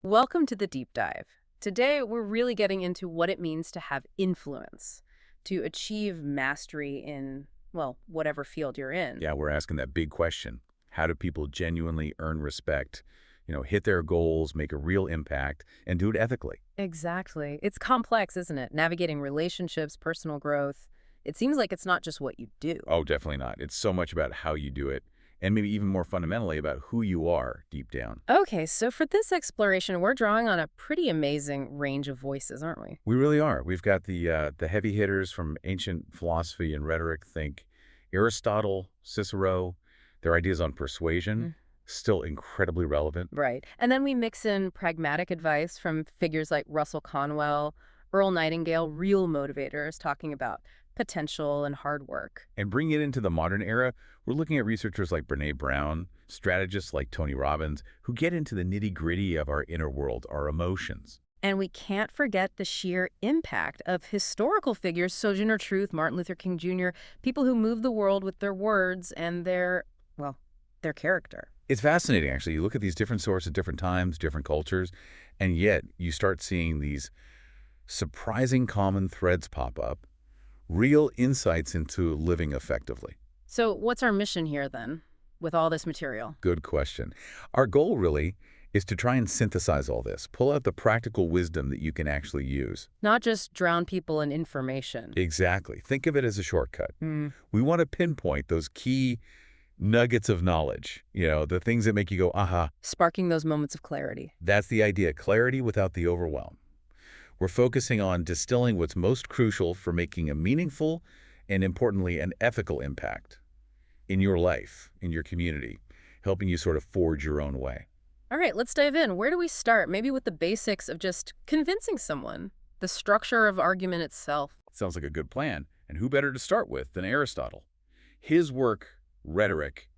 Welcome to the deep dive. Today, we're really getting into what it means to have influence, to achieve mastery in, well, whatever field you're in. Yeah, we're asking that big question. How do people genuinely earn respect, hit their goals, make a real impact, and do it ethically? Exactly. It's complex, isn't it? Navigating relationships, personal growth. It seems like it's not just what you do. Oh, definitely not. It's so much about how you do it, and maybe even more fundamentally about who you are deep down. Okay, so for this exploration, we're drawing on a pretty amazing range of voices, aren't we? We really are. We've got the heavy hitters from ancient philosophy and rhetoric. Think Aristotle, Cicero, their ideas on persuasion, still incredibly relevant. Right. And then we mix in pragmatic advice from figures like Russell Conwell, Earl Nightingale, real motivators talking about potential and hard work. And bringing it into the modern era, we're looking at researchers like Brene Brown, strategists like Tony Robbins, who get into the nitty-gritty of our inner world, our emotions. And we can't forget the sheer impact of historical figures, Sojourner Truth, Martin Luther King Jr., people who move the world with their words and their character. It's fascinating, actually. You look at these different sources at different times, different cultures, and yet you start seeing these surprising common threads pop up, real insights into living effectively. So what's our mission here, then, with all this material? Good question. Our goal, really, is to try and synthesize all this, pull out the practical wisdom that you can actually use. Not just drown people in information. Exactly. Think of it as a shortcut. We want to pinpoint those key nuggets of knowledge, the things that make you go, aha. Sparking those moments of clarity. That's the idea, clarity without the overwhelm. We're focusing on distilling what's most crucial for making a meaningful and, importantly, an ethical impact in your life, in your community, helping you sort of forge your own way. All right, let's dive in. Where do we start? Maybe with the basics of just convincing someone, the structure of argument itself. Sounds like a good plan. And who better to start with than Aristotle? His work, Rhetoric,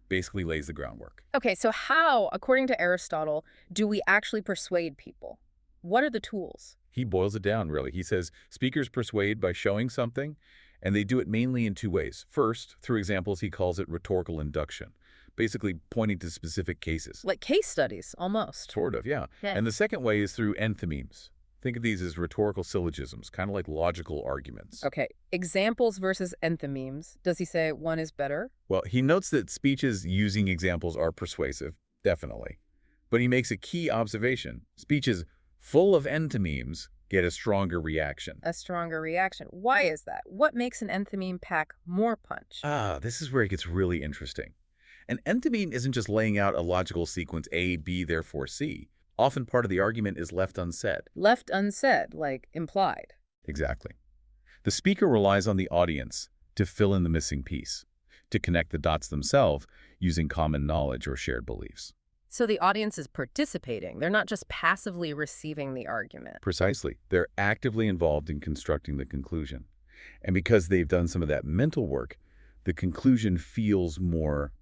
basically lays the groundwork. Okay, so how, according to Aristotle, do we actually persuade people? What are the tools? He boils it down, really. He says speakers persuade by showing something, and they do it mainly in two ways. First, through examples, he calls it rhetorical induction, basically pointing to specific cases. Like case studies, almost. Sort of, yeah. Yeah. And the second way is through enthymemes. Think of these as rhetorical syllogisms, kind of like logical arguments. Okay, examples versus enthymemes. Does he say one is better? Well, he notes that speeches using examples are persuasive, definitely. But he makes a key observation. Speeches full of enthymemes get a stronger reaction. A stronger reaction. Why is that? What makes an enthymeme pack more punch? This is where it gets really interesting. An enthymeme isn't just laying out a logical sequence A, B, therefore C. Often part of the argument is left unsaid. Left unsaid, like implied. Exactly. The speaker relies on the audience to fill in the missing piece, to connect the dots themselves using common knowledge or shared beliefs. So the audience is participating. They're not just passively receiving the argument. Precisely. They're actively involved in constructing the conclusion. And because they've done some of that mental work, the conclusion feels more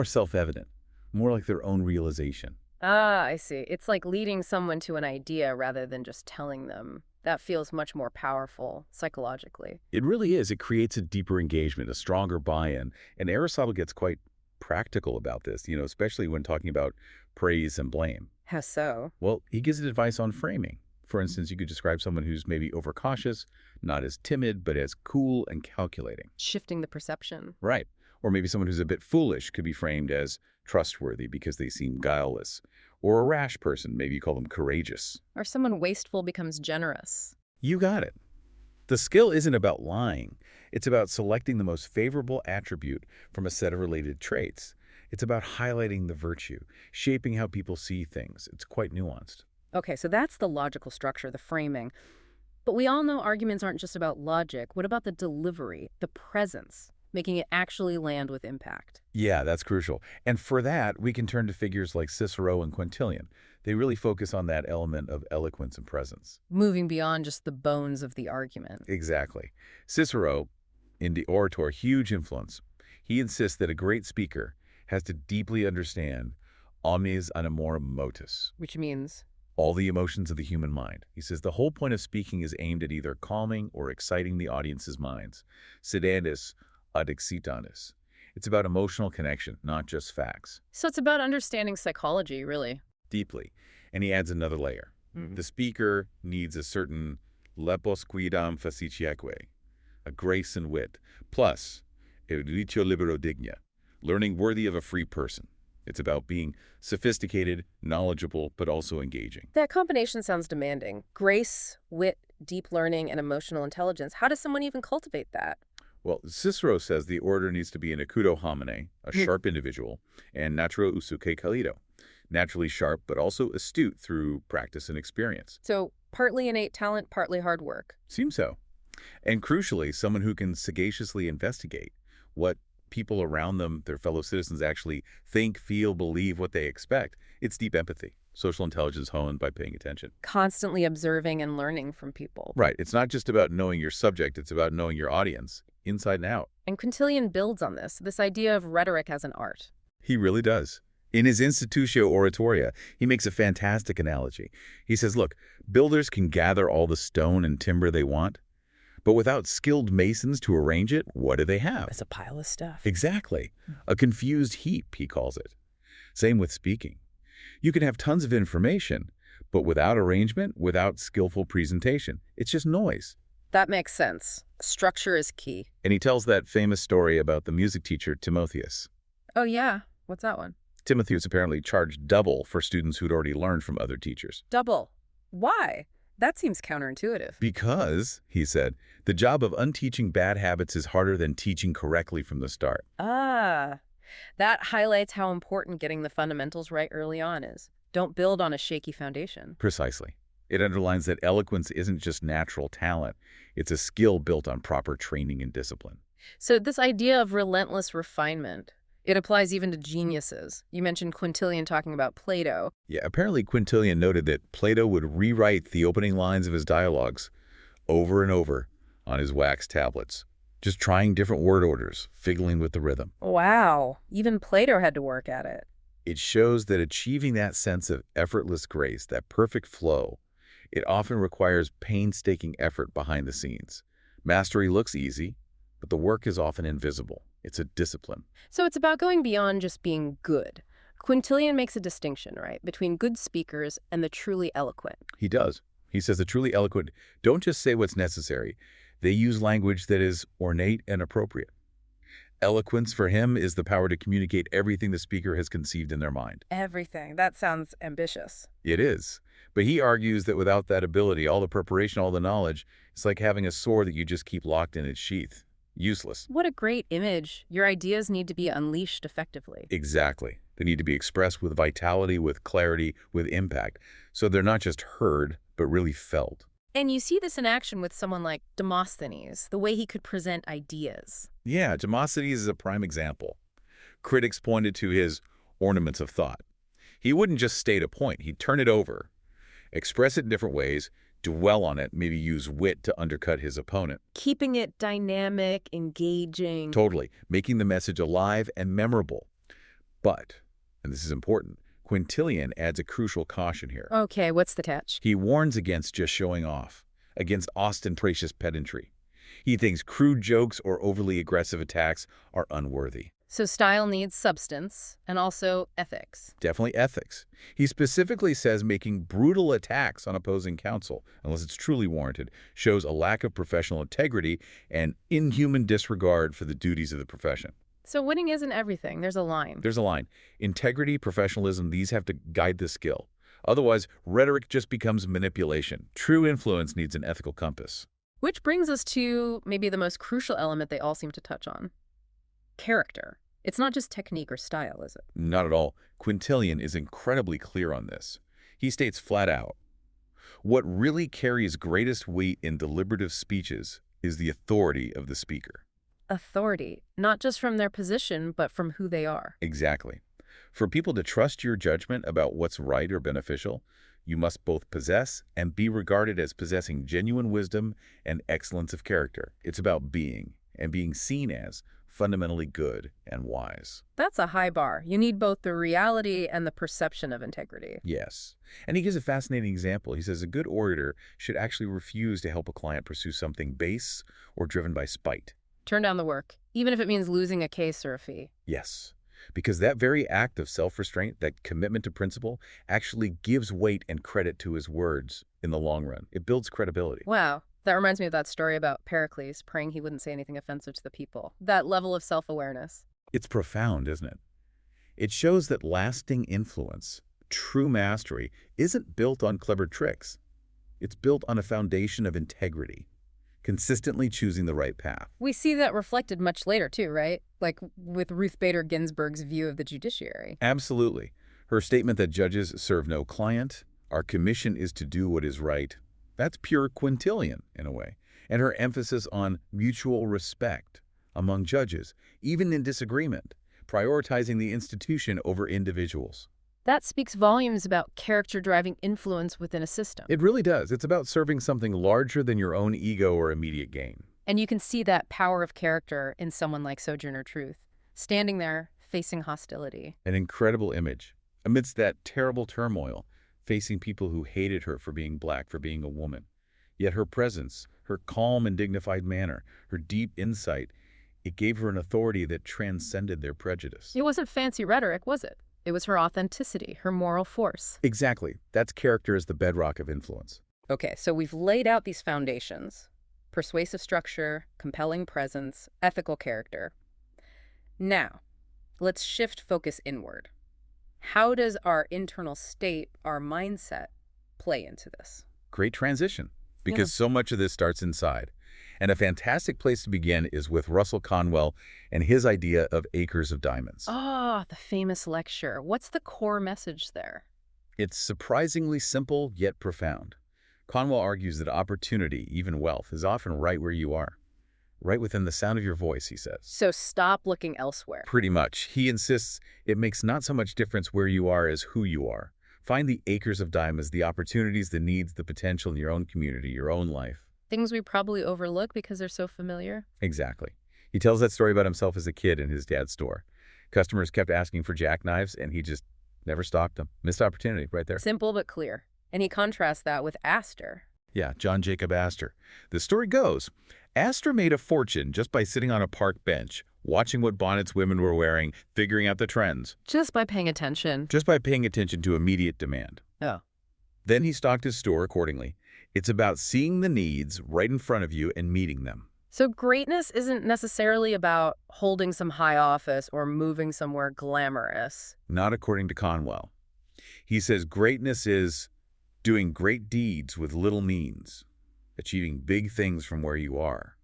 self-evident, more like their own realization. Ah, I see. It's like leading someone to an idea rather than just telling them. That feels much more powerful psychologically. It really is. It creates a deeper engagement, a stronger buy-in. And Aristotle gets quite practical about this, especially when talking about praise and blame. How so? Well, he gives advice on framing. For instance, you could describe someone who's maybe overcautious, not as timid, but as cool and calculating. Shifting the perception. Right. Or maybe someone who's a bit foolish could be framed as trustworthy because they seem guileless. Or a rash person, maybe you call them courageous. Or someone wasteful becomes generous. You got it. The skill isn't about lying. It's about selecting the most favorable attribute from a set of related traits. It's about highlighting the virtue, shaping how people see things. It's quite nuanced. Okay, so that's the logical structure, the framing. But we all know arguments aren't just about logic. What about the delivery, the presence, making it actually land with impact? Yeah, that's crucial. And for that, we can turn to figures like Cicero and Quintilian. They really focus on that element of eloquence and presence. Moving beyond just the bones of the argument. Exactly. Cicero, in the orator, huge influence. He insists that a great speaker has to deeply understand omnes animorum motus, Which means? all the emotions of the human mind. He says the whole point of speaking is aimed at either calming or exciting the audience's minds, sedandis ad excitanis. It's about emotional connection, not just facts. So it's about understanding psychology, really. Deeply. And he adds another layer. Mhm. The speaker needs a certain lepos quidam facitiaque, a grace and wit, plus eruditio libero digna, learning worthy of a free person. It's about being sophisticated, knowledgeable, but also engaging. That combination sounds demanding. Grace, wit, deep learning, and emotional intelligence. How does someone even cultivate that? Well, Cicero says the orator needs to be an acuto homine, a Hmm. sharp individual, and naturo usuque calido, naturally sharp but also astute through practice and experience. So partly innate talent, partly hard work. Seems so. And crucially, someone who can sagaciously investigate what people around them, their fellow citizens, actually think, feel, believe, what they expect. It's deep empathy, social intelligence honed by paying attention. Constantly observing and learning from people. Right. It's not just about knowing your subject, it's about knowing your audience, inside and out. And Quintilian builds on this idea of rhetoric as an art. He really does. In his Institutio Oratoria, he makes a fantastic analogy. He says, look, builders can gather all the stone and timber they want, but without skilled masons to arrange it, what do they have? It's a pile of stuff. Exactly. A confused heap, he calls it. Same with speaking. You can have tons of information, but without arrangement, without skillful presentation, it's just noise. That makes sense. Structure is key. And he tells that famous story about the music teacher, Timotheus. Oh, yeah. What's that one? Timotheus apparently charged double for students who'd already learned from other teachers. Double. Why? That seems counterintuitive. Because, he said, the job of unteaching bad habits is harder than teaching correctly from the start. Ah, that highlights how important getting the fundamentals right early on is. Don't build on a shaky foundation. Precisely. It underlines that eloquence isn't just natural talent. It's a skill built on proper training and discipline. So this idea of relentless refinement, it applies even to geniuses. You mentioned Quintilian talking about Plato. Yeah, apparently Quintilian noted that Plato would rewrite the opening lines of his dialogues over and over on his wax tablets, just trying different word orders, fiddling with the rhythm. Wow, even Plato had to work at it. It shows that achieving that sense of effortless grace, that perfect flow, it often requires painstaking effort behind the scenes. Mastery looks easy, but the work is often invisible. It's a discipline. So it's about going beyond just being good. Quintilian makes a distinction, right, between good speakers and the truly eloquent. He does. He says the truly eloquent don't just say what's necessary. They use language that is ornate and appropriate. Eloquence for him is the power to communicate everything the speaker has conceived in their mind. Everything. That sounds ambitious. It is. But he argues that without that ability, all the preparation, all the knowledge, it's like having a sword that you just keep locked in its sheath. Useless. What a great image. Your ideas need to be unleashed effectively. Exactly. They need to be expressed with vitality, with clarity, with impact. So they're not just heard, but really felt. And you see this in action with someone like Demosthenes, the way he could present ideas. Yeah, Demosthenes is a prime example. Critics pointed to his ornaments of thought. He wouldn't just state a point. He'd turn it over, express it in different ways, dwell on it, maybe use wit to undercut his opponent. Keeping it dynamic, engaging. Totally, making the message alive and memorable. But, and this is important, Quintilian adds a crucial caution here. Okay, what's the catch? He warns against just showing off, against ostentatious pedantry. He thinks crude jokes or overly aggressive attacks are unworthy. So style needs substance and also ethics. Definitely ethics. He specifically says making brutal attacks on opposing counsel, unless it's truly warranted, shows a lack of professional integrity and inhuman disregard for the duties of the profession. So winning isn't everything. There's a line. There's a line. Integrity, professionalism, these have to guide the skill. Otherwise, rhetoric just becomes manipulation. True influence needs an ethical compass. Which brings us to maybe the most crucial element they all seem to touch on. Character. It's not just technique or style, is it? Not at all. Quintilian is incredibly clear on this. He states flat out, what really carries greatest weight in deliberative speeches is the authority of the speaker. Authority, not just from their position, but from who they are. Exactly. For people to trust your judgment about what's right or beneficial, you must both possess and be regarded as possessing genuine wisdom and excellence of character. It's about being, and being seen as, fundamentally good and wise. That's a high bar. You need both the reality and the perception of integrity. Yes. And he gives a fascinating example. He says a good orator should actually refuse to help a client pursue something base or driven by spite. Turn down the work. Even if it means losing a case or a fee. Yes, because that very act of self-restraint, that commitment to principle, actually gives weight and credit to his words in the long run. It builds credibility. Wow. That reminds me of that story about Pericles praying he wouldn't say anything offensive to the people. That level of self-awareness. It's profound, isn't it? It shows that lasting influence, true mastery, isn't built on clever tricks. It's built on a foundation of integrity, consistently choosing the right path. We see that reflected much later, too, right? Like with Ruth Bader Ginsburg's view of the judiciary. Absolutely. Her statement that judges serve no client, our commission is to do what is right, that's pure quintillion, in a way. And her emphasis on mutual respect among judges, even in disagreement, prioritizing the institution over individuals. That speaks volumes about character driving influence within a system. It really does. It's about serving something larger than your own ego or immediate gain. And you can see that power of character in someone like Sojourner Truth, standing there facing hostility. An incredible image. Amidst that terrible turmoil, facing people who hated her for being black, for being a woman. Yet her presence, her calm and dignified manner, her deep insight, it gave her an authority that transcended their prejudice. It wasn't fancy rhetoric, was it? It was her authenticity, her moral force. Exactly. That's character as the bedrock of influence. Okay, so we've laid out these foundations: persuasive structure, compelling presence, ethical character. Now, let's shift focus inward. How does our internal state, our mindset, play into this? Great transition, Yeah. because so much of this starts inside. And a fantastic place to begin is with Russell Conwell and his idea of acres of diamonds. Ah, the famous lecture. What's the core message there? It's surprisingly simple yet profound. Conwell argues that opportunity, even wealth, is often right where you are. Right within the sound of your voice, he says. So stop looking elsewhere. Pretty much. He insists it makes not so much difference where you are as who you are. Find the acres of diamonds, the opportunities, the needs, the potential in your own community, your own life. Things we probably overlook because they're so familiar. Exactly. He tells that story about himself as a kid in his dad's store. Customers kept asking for jackknives, and he just never stocked them. Missed opportunity right there. Simple but clear. And he contrasts that with Astor. Yeah, John Jacob Astor. The story goes, Astor made a fortune just by sitting on a park bench, watching what bonnets women were wearing, figuring out the trends, Just by paying attention. just by paying attention to immediate demand. Oh. Then he stocked his store accordingly. It's about seeing the needs right in front of you and meeting them. So greatness isn't necessarily about holding some high office or moving somewhere glamorous. Not according to Conwell. He says greatness is doing great deeds with little means, achieving big things from where you are.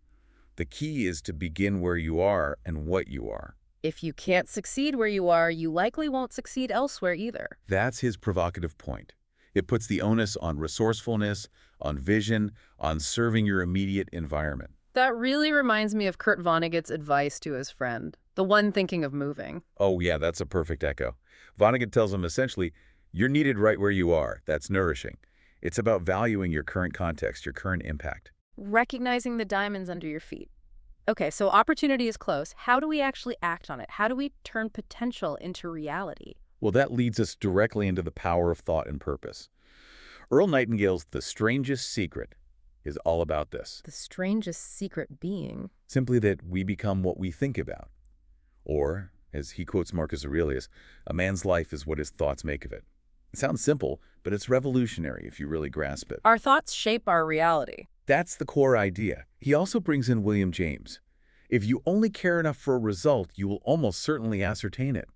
The key is to begin where you are and what you are. If you can't succeed where you are, you likely won't succeed elsewhere either. That's his provocative point. It puts the onus on resourcefulness, on vision, on serving your immediate environment. That really reminds me of Kurt Vonnegut's advice to his friend, the one thinking of moving. Oh yeah, that's a perfect echo. Vonnegut tells him essentially, you're needed right where you are. That's nourishing. It's about valuing your current context, your current impact. Recognizing the diamonds under your feet. Okay, so opportunity is close. How do we actually act on it? How do we turn potential into reality? Well, that leads us directly into the power of thought and purpose. Earl Nightingale's The Strangest Secret is all about this. The strangest secret being. Simply that we become what we think about. Or, as he quotes Marcus Aurelius, a man's life is what his thoughts make of it. It sounds simple, but it's revolutionary if you really grasp it. Our thoughts shape our reality. That's the core idea. He also brings in William James. If you only care enough for a result, you will almost certainly ascertain it.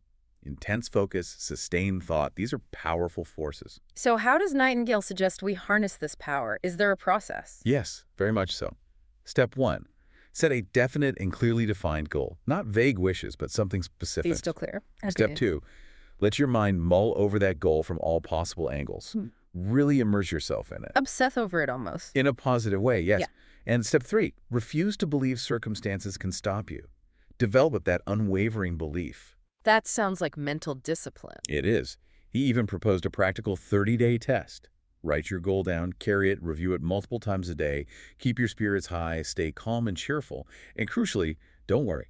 Intense focus, sustained thought, these are powerful forces. So how does Nightingale suggest we harness this power? Is there a process? Yes, very much so. Step 1. Set a definite and clearly defined goal. Not vague wishes, but something specific. Be still clear. Step Okay. 2. Let your mind mull over that goal from all possible angles. Really immerse yourself in it. Obsess over it almost. In a positive way, yes. Yeah. And step 3. Refuse to believe circumstances can stop you. Develop that unwavering belief. That sounds like mental discipline. It is. He even proposed a practical 30-day test. Write your goal down, carry it, review it multiple times a day, keep your spirits high, stay calm and cheerful, and crucially, don't worry.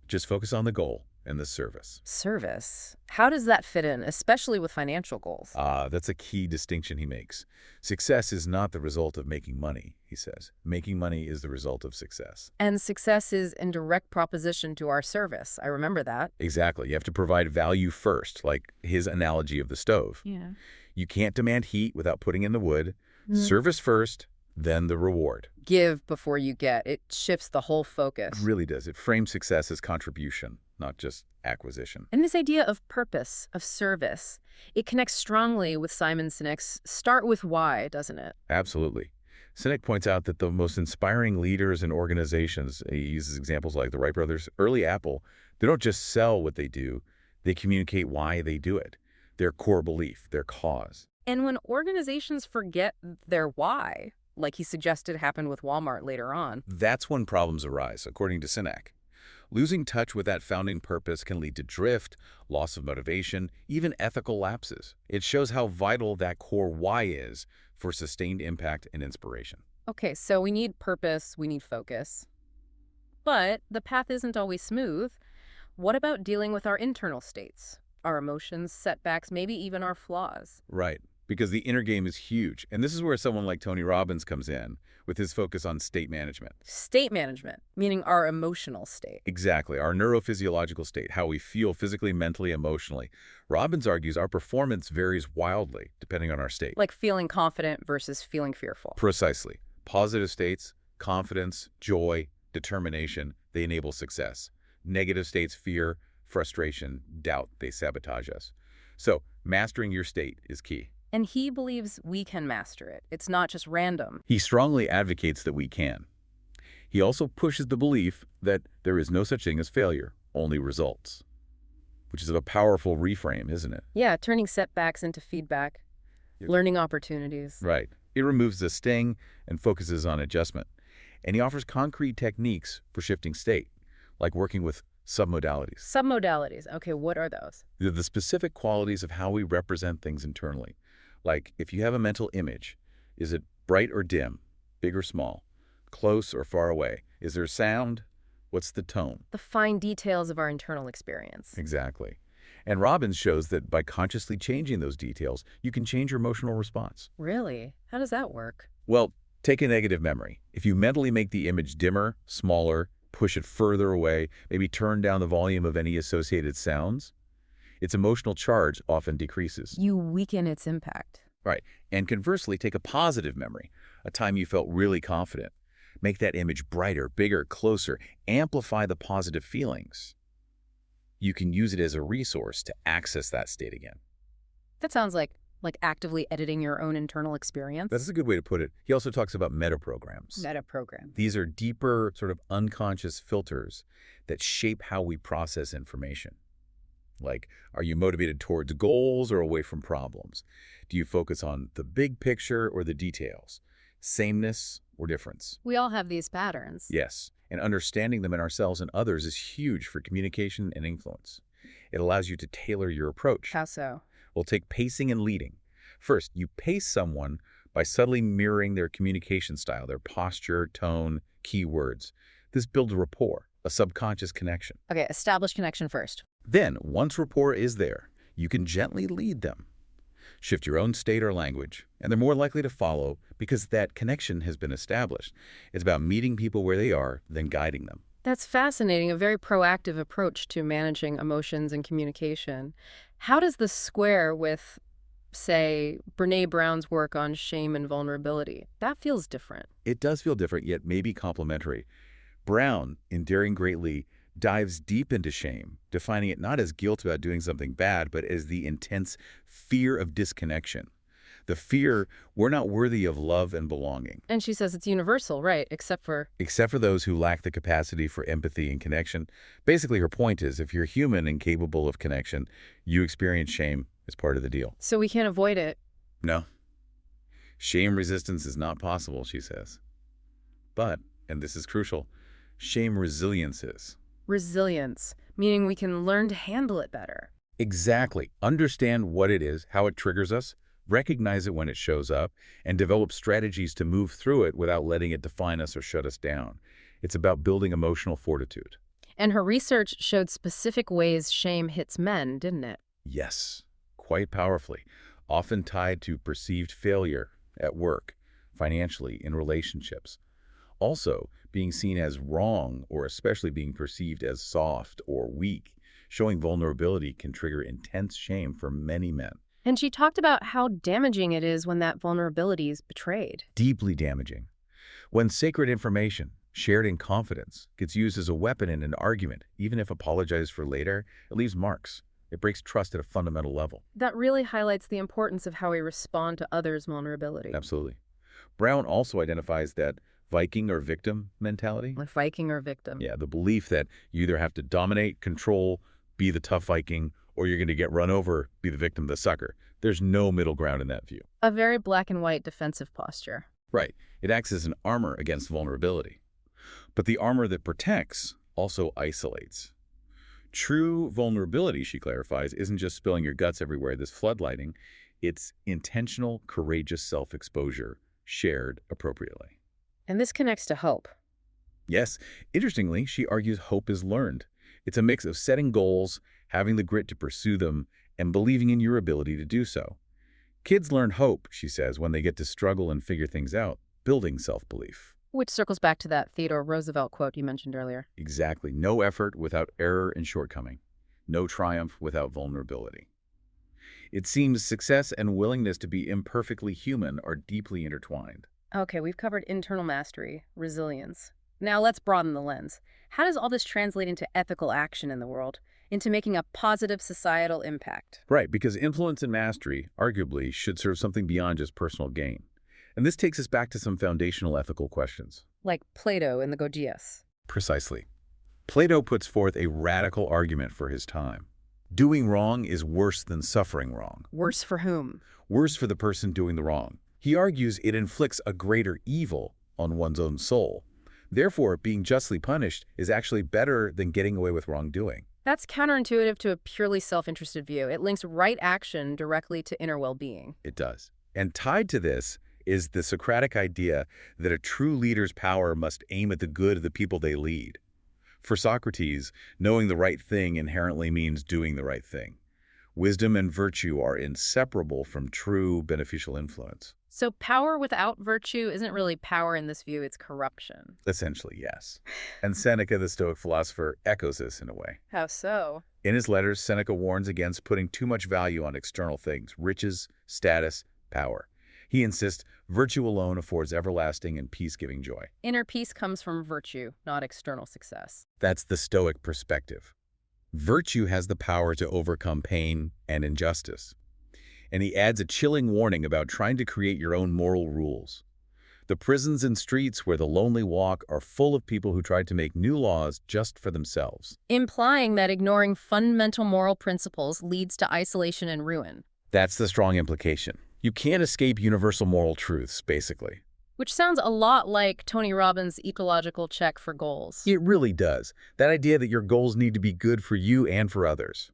Just focus on the goal. and the service. Service. How does that fit in, especially with financial goals? That's a key distinction he makes. Success is not the result of making money, he says. Making money is the result of success. And success is in direct proposition to our service. I remember that. Exactly. You have to provide value first, like his analogy of the stove. Yeah. You can't demand heat without putting in the wood. Mm. Service first, then the reward. Give before you get. It shifts the whole It focus. really does. It frames success as contribution, not just acquisition. And this idea of purpose, of service, it connects strongly with Simon Sinek's Start with Why, doesn't it? Absolutely. Sinek points out that the most inspiring leaders and organizations, he uses examples like the Wright brothers, early Apple, they don't just sell what they do, they communicate why they do it, their core belief, their cause. And when organizations forget their why, like he suggested happened with Walmart later on, That's when problems arise, according to Sinek. Losing touch with that founding purpose can lead to drift, loss of motivation, even ethical lapses. It shows how vital that core why is for sustained impact and inspiration. okay, so we need purpose, we need focus. But the path isn't always smooth. What about dealing with our internal states, our emotions, setbacks, maybe even our flaws? Right, because the inner game is huge. And this is where someone like Tony Robbins comes in with his focus on state management. State management, meaning our emotional state. Exactly, our neurophysiological state, how we feel physically, mentally, emotionally. Robbins argues our performance varies wildly depending on our state. Like feeling confident versus feeling fearful. Precisely. Positive states, confidence, joy, determination, they enable success. Negative states, fear, frustration, doubt, they sabotage us. So, mastering your state is key. And he believes we can master it. It's not just random. He strongly advocates that we can. He also pushes the belief that there is no such thing as failure, only results. Which is a powerful reframe, isn't it? Yeah, turning setbacks into feedback, Yep. learning opportunities. Right. It removes the sting and focuses on adjustment. And he offers concrete techniques for shifting state, like working with submodalities. Submodalities. Okay, what are those? They're the specific qualities of how we represent things internally. Like, if you have a mental image, is it bright or dim, big or small, close or far away? Is there sound? What's the tone? The fine details of our internal experience. Exactly. And Robbins shows that by consciously changing those details, you can change your emotional response. Really? How does that work? Well, take a negative memory. If you mentally make the image dimmer, smaller, push it further away, maybe turn down the volume of any associated sounds, its emotional charge often decreases. You weaken its impact. Right. And conversely, take a positive memory, a time you felt really confident. Make that image brighter, bigger, closer. Amplify the positive feelings. You can use it as a resource to access that state again. That sounds like actively editing your own internal experience. That's a good way to put it. He also talks about meta-programs. Meta program. These are deeper, sort of unconscious filters that shape how we process information. Like, are you motivated towards goals or away from problems? Do you focus on the big picture or the details? Sameness or difference? We all have these patterns. Yes, and understanding them in ourselves and others is huge for communication and influence. It allows you to tailor your approach. How so? We'll take pacing and leading. First, you pace someone by subtly mirroring their communication style, their posture, tone, keywords. This builds rapport, a subconscious connection. Okay, establish connection first. Then, once rapport is there, you can gently lead them. Shift your own state or language, and they're more likely to follow because that connection has been established. It's about meeting people where they are, then guiding them. That's fascinating, a very proactive approach to managing emotions and communication. How does this square with, say, Brené Brown's work on shame and vulnerability? That feels different. It does feel different, yet maybe complementary. Brown, in Daring Greatly, dives deep into shame, defining it not as guilt about doing something bad, but as the intense fear of disconnection. The fear we're not worthy of love and belonging. And she says it's universal, right, except for... Except for those who lack the capacity for empathy and connection. Basically, her point is, if you're human and capable of connection, you experience shame as part of the deal. So we can't avoid it. No. Shame resistance is not possible, she says. But, and this is crucial, shame resilience is. Resilience, meaning we can learn to handle it better. Exactly. Understand what it is, how it triggers us, recognize it when it shows up, and develop strategies to move through it without letting it define us or shut us down. It's about building emotional fortitude. And her research showed specific ways shame hits men, didn't it? Yes, quite powerfully, often tied to perceived failure at work, financially, in relationships. Also, being seen as wrong or especially being perceived as soft or weak, showing vulnerability can trigger intense shame for many men. And she talked about how damaging it is when that vulnerability is betrayed. Deeply damaging. When sacred information, shared in confidence, gets used as a weapon in an argument, even if apologized for later, it leaves marks. It breaks trust at a fundamental level. That really highlights the importance of how we respond to others' vulnerability. Absolutely. Brown also identifies that Viking or victim mentality. Like Viking or victim. Yeah, the belief that you either have to dominate, control, be the tough Viking, or you're going to get run over, be the victim, the sucker. There's no middle ground in that view. A very black and white defensive posture. Right. It acts as an armor against vulnerability. But the armor that protects also isolates. True vulnerability, she clarifies, isn't just spilling your guts everywhere, this floodlighting. It's intentional, courageous self-exposure, shared appropriately. And this connects to hope. Yes, interestingly, she argues hope is learned. It's a mix of setting goals, having the grit to pursue them, and believing in your ability to do so. Kids learn hope, she says, when they get to struggle and figure things out, building self-belief. Which circles back to that Theodore Roosevelt quote you mentioned earlier. Exactly. No effort without error and shortcoming. No triumph without vulnerability. It seems success and willingness to be imperfectly human are deeply intertwined. Okay, we've covered internal mastery, resilience. Now let's broaden the lens. How does all this translate into ethical action in the world, into making a positive societal impact? Right, because influence and mastery, arguably, should serve something beyond just personal gain. And this takes us back to some foundational ethical questions. Like Plato in the Gorgias. Precisely. Plato puts forth a radical argument for his time. Doing wrong is worse than suffering wrong. Worse for whom? Worse for the person doing the wrong. He argues it inflicts a greater evil on one's own soul. Therefore, being justly punished is actually better than getting away with wrongdoing. That's counterintuitive to a purely self-interested view. It links right action directly to inner well-being. It does. And tied to this is the Socratic idea that a true leader's power must aim at the good of the people they lead. For Socrates, knowing the right thing inherently means doing the right thing. Wisdom and virtue are inseparable from true beneficial influence. So power without virtue isn't really power in this view, it's corruption. Essentially, yes. And Seneca, the Stoic philosopher, echoes this in a way. How so? In his letters, Seneca warns against putting too much value on external things, riches, status, power. He insists virtue alone affords everlasting and peace-giving joy. Inner peace comes from virtue, not external success. That's the Stoic perspective. Virtue has the power to overcome pain and injustice. And he adds a chilling warning about trying to create your own moral rules. The prisons and streets where the lonely walk are full of people who tried to make new laws just for themselves. Implying that ignoring fundamental moral principles leads to isolation and ruin. That's the strong implication. You can't escape universal moral truths, basically. Which sounds a lot like Tony Robbins' ecological check for goals. It really does. That idea that your goals need to be good for you and for others.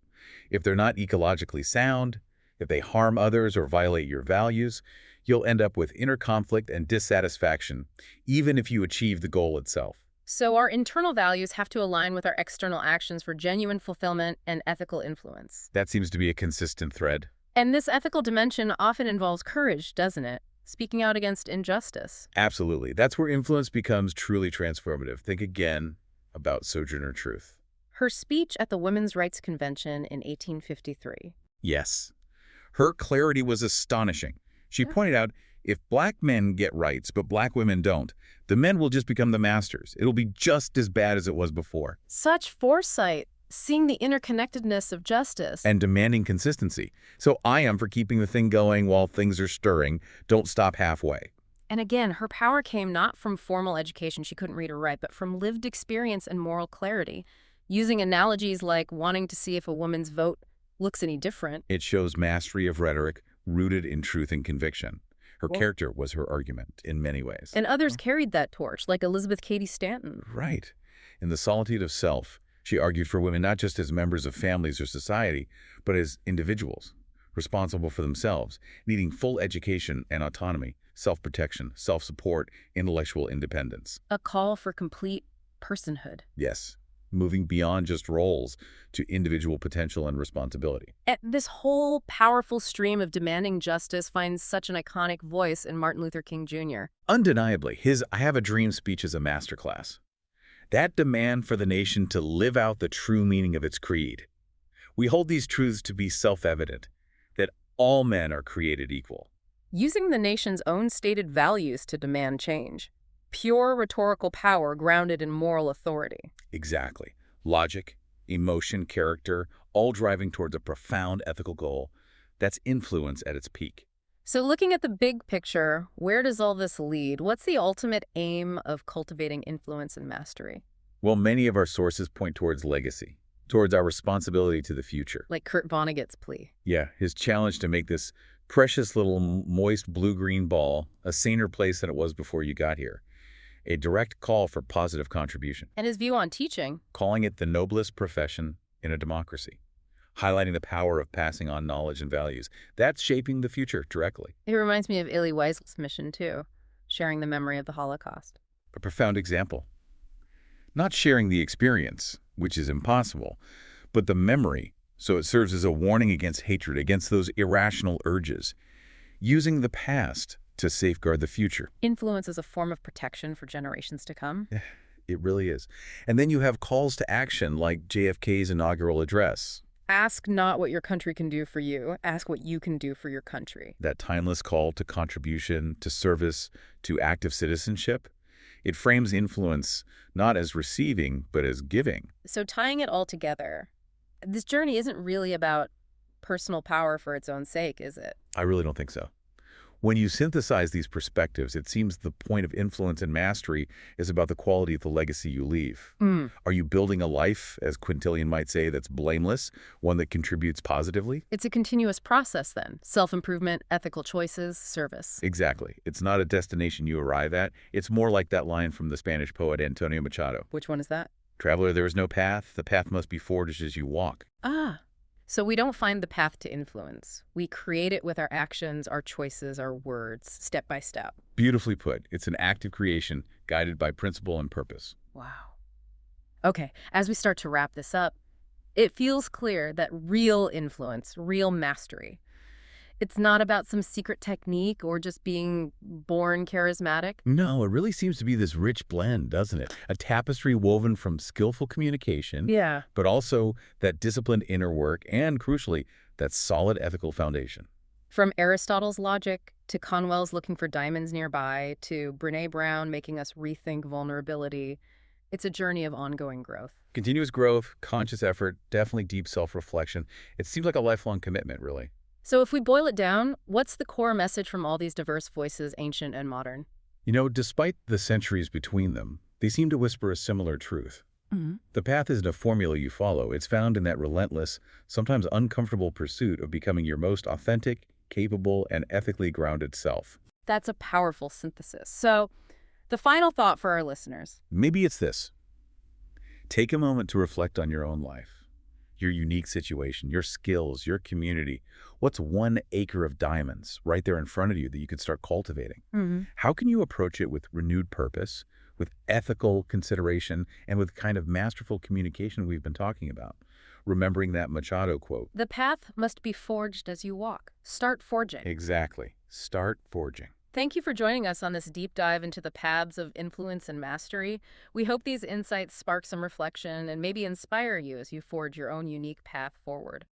If they're not ecologically sound, if they harm others or violate your values, you'll end up with inner conflict and dissatisfaction, even if you achieve the goal itself. So our internal values have to align with our external actions for genuine fulfillment and ethical influence. That seems to be a consistent thread. And this ethical dimension often involves courage, doesn't it? Speaking out against injustice. Absolutely. That's where influence becomes truly transformative. Think again about Sojourner Truth. Her speech at the Women's Rights Convention in 1853. Yes. Her clarity was astonishing. She pointed out, if black men get rights but black women don't, the men will just become the masters. It'll be just as bad as it was before. Such foresight, seeing the interconnectedness of justice. And demanding consistency. So I am for keeping the thing going while things are stirring. Don't stop halfway. And again, her power came not from formal education, she couldn't read or write, but from lived experience and moral clarity, using analogies like wanting to see if a woman's vote looks any different. It shows mastery of rhetoric rooted in truth and conviction. Her character was her argument in many ways. And others carried that torch, like Elizabeth Cady Stanton. Right. In The Solitude of Self, she argued for women not just as members of families or society, but as individuals, responsible for themselves, needing full education and autonomy, self-protection, self-support, intellectual independence. A call for complete personhood. Yes. moving beyond just roles to individual potential and responsibility. And this whole powerful stream of demanding justice finds such an iconic voice in Martin Luther King Jr. Undeniably, his I Have a Dream speech is a masterclass. That demand for the nation to live out the true meaning of its creed. We hold these truths to be self-evident, that all men are created equal. Using the nation's own stated values to demand change. Pure rhetorical power grounded in moral authority. Exactly. Logic, emotion, character, all driving towards a profound ethical goal. That's influence at its peak. So looking at the big picture, where does all this lead? What's the ultimate aim of cultivating influence and mastery? Well, many of our sources point towards legacy, towards our responsibility to the future. Like Kurt Vonnegut's plea. Yeah, his challenge to make this precious little moist blue-green ball a saner place than it was before you got here. A direct call for positive contribution, And his view on teaching. calling it the noblest profession in a democracy, highlighting the power of passing on knowledge and values. That's shaping the future directly. It reminds me of Elie Wiesel's mission, too, sharing the memory of the Holocaust. A profound example. Not sharing the experience, which is impossible, but the memory, so it serves as a warning against hatred, against those irrational urges. Using the past to safeguard the future. Influence is a form of protection for generations to come. It really is. And then you have calls to action like JFK's inaugural address. Ask not what your country can do for you. Ask what you can do for your country. That timeless call to contribution, to service, to active citizenship. It frames influence not as receiving, but as giving. So tying it all together, this journey isn't really about personal power for its own sake, is it? I really don't think so. When you synthesize these perspectives, it seems the point of influence and mastery is about the quality of the legacy you leave. Are you building a life, as Quintilian might say, that's blameless, one that contributes positively? It's a continuous process then. Self-improvement, ethical choices, service. Exactly. It's not a destination you arrive at. It's more like that line from the Spanish poet Antonio Machado. Which one is that? Traveler, there is no path. The path must be forged as you walk. Ah. So we don't find the path to influence. We create it with our actions, our choices, our words, step by step. Beautifully put. It's an active creation guided by principle and purpose. Wow. Okay, as we start to wrap this up, it feels clear that real influence, real mastery, it's not about some secret technique or just being born charismatic. No, it really seems to be this rich blend, doesn't it? A tapestry woven from skillful communication, Yeah. but also that disciplined inner work and, crucially, that solid ethical foundation. From Aristotle's logic to Conwell's looking for diamonds nearby to Brene Brown making us rethink vulnerability, it's a journey of ongoing growth. Continuous growth, conscious effort, definitely deep self-reflection. It seems like a lifelong commitment, really. So if we boil it down, what's the core message from all these diverse voices, ancient and modern? You know, despite the centuries between them, they seem to whisper a similar truth. The path isn't a formula you follow. It's found in that relentless, sometimes uncomfortable pursuit of becoming your most authentic, capable, and ethically grounded self. That's a powerful synthesis. So the final thought for our listeners. Maybe it's this. Take a moment to reflect on your own life, your unique situation, your skills, your community. What's 1 acre of diamonds right there in front of you that you could start cultivating? How can you approach it with renewed purpose, with ethical consideration, and with kind of masterful communication we've been talking about? Remembering that Machado quote. The path must be forged as you walk. Start forging. Exactly. Start forging. Thank you for joining us on this deep dive into the paths of influence and mastery. We hope these insights spark some reflection and maybe inspire you as you forge your own unique path forward.